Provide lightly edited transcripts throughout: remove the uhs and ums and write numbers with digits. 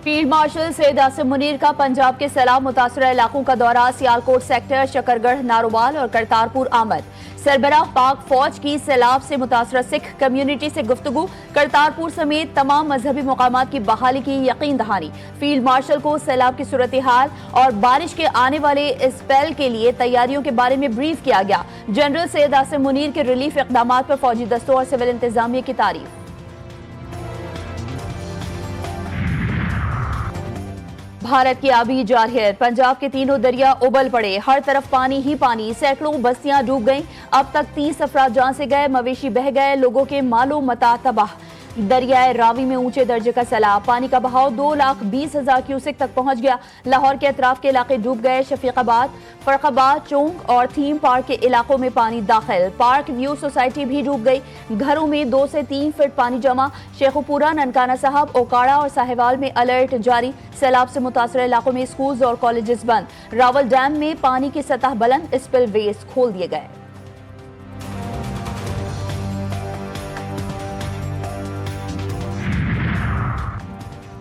Field marshal Syed Asim Munir का पंजाब के सैलाब मुतासर इलाकों का दौरा, सियालकोट सेक्टर, शकरगढ़, नारोवाल और करतारपुर आमद। सरबराह पाक फौज की सैलाब से मुतासर सिख कम्युनिटी से गुफ्तगू, करतारपुर समेत तमाम मजहबी मुकामात की बहाली की यकीन दहानी। फील्ड मार्शल को सैलाब की सूरत हाल और बारिश के आने वाले स्पेल के लिए तैयारियों के बारे में ब्रीफ किया गया। जनरल सैयद आसिम मुनीर के रिलीफ इकदाम पर फौजी दस्तों और सिविल इंतजामिया की तारीफ। भारत की आबी जारहियत, पंजाब के तीनों दरिया उबल पड़े, हर तरफ पानी ही पानी, सैकड़ों बस्तियां डूब गईं। अब तक 30 अफराद जान से गए, मवेशी बह गए, लोगों के मालो मता तबाह। दरियाए रावी में ऊंचे दर्जे का सैलाब, पानी का बहाव 2,20,000 क्यूसेक तक पहुंच गया। लाहौर के अतराफ के इलाके डूब गए, शफीकाबाद, फरखाबाद, चौंक और थीम पार्क के इलाकों में पानी दाखिल। पार्क व्यू सोसाइटी भी डूब गई, घरों में 2 से 3 फीट पानी जमा। शेखुपुरा, ननकाना साहब, ओकाड़ा और साहिवाल में अलर्ट जारी। सैलाब से मुतासर इलाकों में स्कूल और कॉलेजेस बंद। रावल डैम में पानी की सतह बुलंद, स्पिलवेज खोल दिए गए।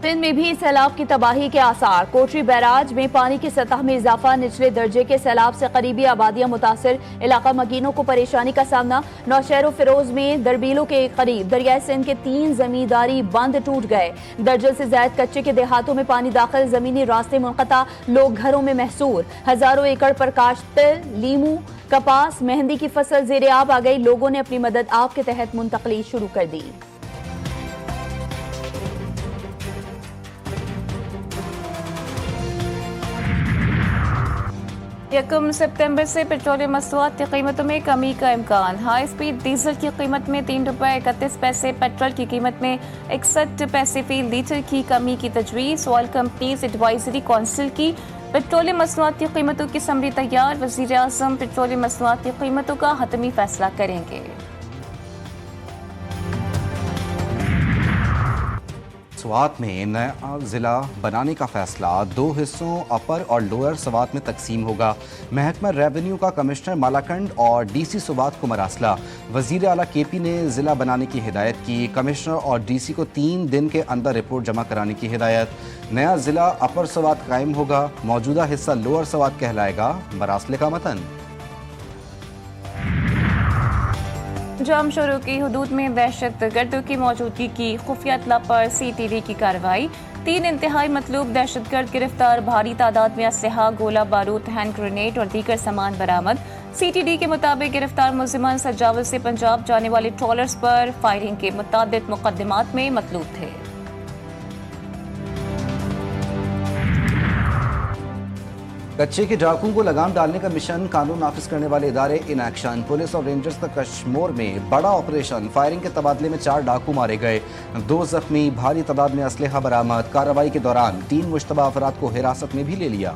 सिंध में भी सैलाब की तबाही के आसार, कोटरी बैराज में पानी की सतह में इजाफा, निचले दर्जे के सैलाब से करीबी आबादियां मुतासिर, इलाका मकीनों को परेशानी का सामना। नौशहर फिरोज में दरबीलों के करीब दरियाए सिंध के 3 जमींदारी बंद टूट गए। दर्जन से ज्यादा कच्चे के देहातों में पानी दाखिल, जमीनी रास्ते मुनक़ता, लोग घरों में महसूर। हजारों एकड़ पर काश्त तिल, लीमू, कपास, मेहंदी की फसल ज़ेरे आब आ गई। लोगों ने अपनी मदद आप के तहत मुंतकली शुरू कर दी। यकम सितंबर से पेट्रोलियम मसनूआत की कीमतों में कमी का इम्कान। हाई स्पीड डीजल की कीमत में ₹3.31, पेट्रोल की कीमत में 61 पैसे फी लीटर की कमी की तजवीज़। ऑयल कंपनीज एडवाइजरी काउंसिल की पेट्रोलियम मसनूआत की कीमतों की समरी तैयार। वज़ीर आज़म पेट्रोलियम मसनूआत की कीमतों का हतमी फैसला करेंगे। स्वात में नया जिला बनाने का फैसला, 2 हिस्सों अपर और लोअर स्वात में तकसीम होगा। महकमा रेवेन्यू का कमिश्नर मालाकंड और डीसी स्वात को मरासला। वजीर आला केपी ने जिला बनाने की हिदायत की। कमिश्नर और डीसी को 3 दिन के अंदर रिपोर्ट जमा कराने की हिदायत। नया जिला अपर स्वात कायम होगा, मौजूदा हिस्सा लोअर स्वात कहलाएगा। मरासले का मतन। जामशोरों की हुदूद में दहशत गर्दों की मौजूदगी की खुफिया इत्तला पर CTD की कार्रवाई। 3 इंतहाई मतलूब दहशतगर्द गिरफ्तार, भारी तादाद में असलहा, गोला बारूद, हैंड ग्रेनेड और दीगर सामान बरामद। CTD के मुताबिक गिरफ्तार मुलजिमान सजावल से पंजाब जाने वाले ट्रॉलर्स पर फायरिंग के मुतादिद मुकदमात में मतलूब थे। कच्चे के डाकुओं को लगाम डालने का मिशन, कानून नाफिज करने वाले इदारे इन एक्शन। पुलिस और रेंजर्स का कश्मीर में बड़ा ऑपरेशन, फायरिंग के तबादले में 4 डाकू मारे गए, 2 जख्मी, भारी तादाद में असलहा बरामद। कार्रवाई के दौरान 3 मुश्तबा अफराद को हिरासत में भी ले लिया।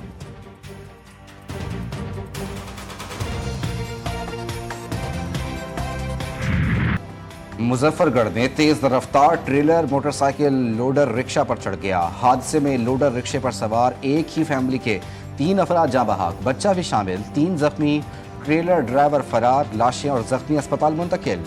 मुजफ्फरगढ़ में तेज रफ्तार ट्रेलर मोटरसाइकिल लोडर रिक्शा पर चढ़ गया। हादसे में लोडर रिक्शे पर सवार एक ही फैमिली के 3 अफराद जाँ बहक, बच्चा भी शामिल, 3 जख्मी, ट्रेलर ड्राइवर फरार, लाशें और जख्मी अस्पताल मुंतकिल।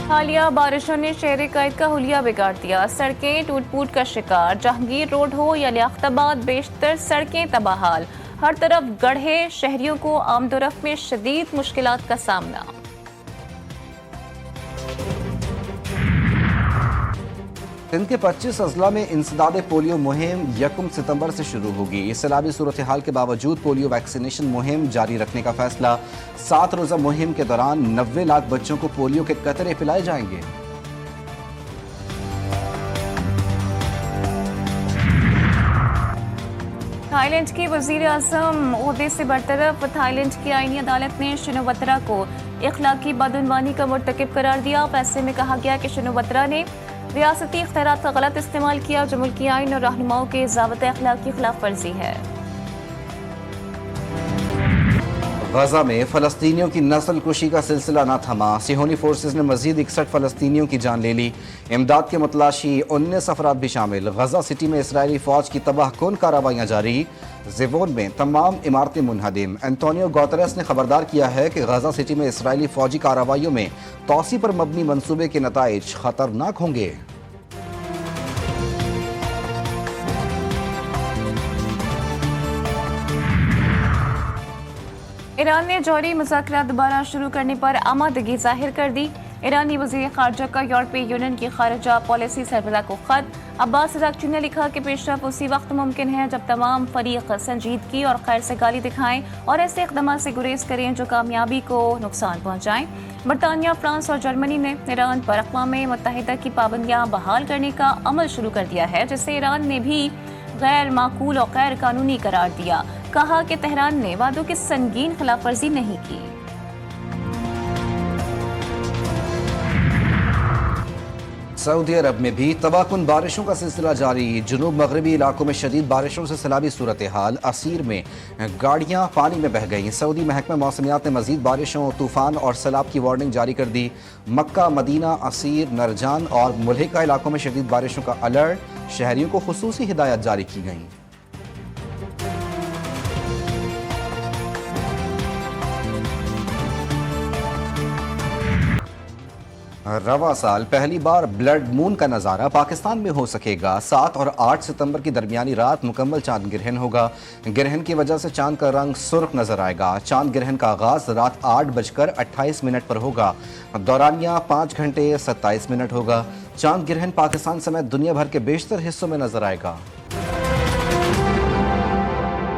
हालिया बारिशों ने शहर कैद का हुलिया बिगाड़ दिया, सड़कें टूट फूट का शिकार। जहांगीर रोड हो या लियाकताबाद, बेशतर सड़कें तबाहाल, हर तरफ गड्ढे, शहरियों को आमदोरफ्त में शदीद मुश्किलात का सामना। सिंध के 25 अजला में इंसदाद पोलियो मुहिम 1 सितंबर से शुरू होगी। इस सैलाबी सूरत हाल के बावजूद पोलियो वैक्सीनेशन मुहिम जारी रखने का फैसला। 7 रोज़ा मुहिम के दौरान 90 लाख बच्चों को पोलियो के कतरे पिलाए जाएंगे। थाईलैंड की वजीर आजम ओहदे से बरतरफ। थाईलैंड की आईनी अदालत ने शिनोवत्रा को इखलाकी बदउनवानी का मुर्तकिब करार दिया। फैसले में कहा गया कि शिनोवत्रा ने रियासती इख्तियारात का गलत इस्तेमाल किया, जो मुल्की आइन और रहनुमाओं के ज़ाबिते अखलाक की खिलाफ वर्जी है। गजा में फ़लस्तीनियों की नस्ल कुशी का सिलसिला न थमा। सिहोनी फोर्सेस ने मजीद 61 फ़लस्तीनियों की जान ले ली। इमदाद के मतलाशी 19 अफराद भी शामिल। गजा सिटी में इसराइली फ़ौज की तबाहकुन कार्रवाइयाँ जारी। ज़ेवोन में तमाम इमारतें मुनहदिम। एंटोनियो गुतेरेस ने खबरदार किया है कि गजा सिटी में इसराइली फ़ौजी कार्रवाइयों में तौसी पर मबनी मनसूबे के नताइज ख़तरनाक होंगे। ईरान ने जौहरी मुज़ाकरात दोबारा शुरू करने पर आमादगी जाहिर कर दी। ईरानी वज़ीर ख़ारजा का यूरोपीय यूनियन की खारजा पॉलिसी सरबराह को ख़त। अब्बास अराग़ची ने लिखा कि पेशरफ उसी वक्त मुमकिन है जब तमाम फरीक संजीदगी और खैर से गाली दिखाएं और ऐसे इक़दाम से गुरेज करें जो कामयाबी को नुकसान पहुँचाएं। बरतानिया, फ्रांस और जर्मनी ने ईरान पर अक़वाम मुत्तहिदा की पाबंदियाँ बहाल करने का अमल शुरू कर दिया है, जिसे ईरान ने भी गैर माकूल और गैर कानूनी करार दिया। कहा कि तेहरान ने वादों की संगीन खिलाफ वर्जी नहीं की। सऊदी अरब में भी तबाहकुन बारिशों का सिलसिला जारी। जुनूब मगरबी इलाकों में शदीद बारिशों से सैलाबी सूरत हाल। असीर में गाड़ियां पानी में बह गईं। सऊदी महकमा मौसमियात ने मजीद बारिशों, तूफान और सैलाब की वार्निंग जारी कर दी। मक्का, मदीना, असीर, नरजान और मुल्हिका इलाकों में शदीद बारिशों का अलर्ट। शहरियों को खुसूसी हिदायत जारी की गई। रवा साल पहली बार ब्लड मून का नज़ारा पाकिस्तान में हो सकेगा। 7 और 8 सितंबर की दरमियानी रात मुकम्मल चांद ग्रहण होगा। ग्रहण की वजह से चांद का रंग सुर्ख नजर आएगा। चांद ग्रहण का आगाज रात 8:28 पर होगा। दौरानिया 5 घंटे 27 मिनट होगा। चांद ग्रहण पाकिस्तान समेत दुनिया भर के बेशतर हिस्सों में नजर आएगा।